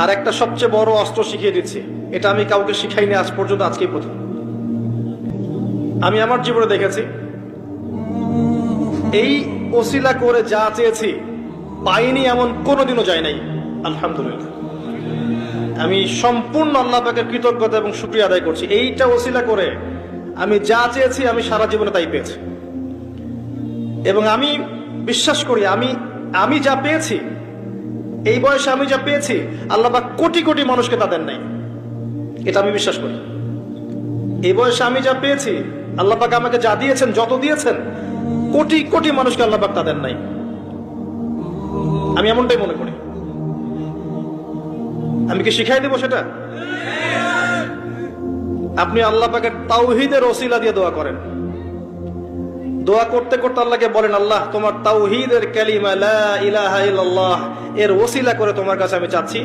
আর একটা সবচেয়ে বড় অস্ত্র শিখিয়ে দিচ্ছি, এটা আমি কাউকে শিখাইনি আজ পর্যন্ত, আজকেই প্রথম। আমি আমার জীবনে দেখেছি এই ওসিলা করে যা চেয়েছি পাইনি এমন কোনোদিনও যায় নাই। আলহামদুলিল্লাহ, আমি সম্পূর্ণ আল্লাহ পাকের কৃতজ্ঞতা এবং শুকরিয়া আদায় করছি। এইটা ওসিলা করে আমি যা চেয়েছি আমি সারা জীবনে তাই পেয়েছি। এবং আমি বিশ্বাস করি আমি যা পেয়েছি, এই বয়সে আমি যা পেয়েছি, আল্লাহ পাক কোটি কোটি মানুষকে তা দেন নাই, এটা আমি বিশ্বাস করি। এই বয়সে আমি যা পেয়েছি, আল্লাহ পাক আমাকে যা দিয়েছেন, যত দিয়েছেন, কোটি কোটি মানুষকে আল্লাহ পাক তা দেন নাই, আমি এমনটাই মনে করি। আমি কি শিখাই দেবো সেটা? আপনি আল্লাহ পাকের তাওহীদের ওসিলা দিয়ে দোয়া করেন। দোয়া করতে করতে আল্লাহকে বলেন, আল্লাহ তোমার তাওহীদের কালিমা লা ইলাহা ইল্লাল্লাহ এর ওসিলা করে তোমার কাছে আমি চাচ্ছি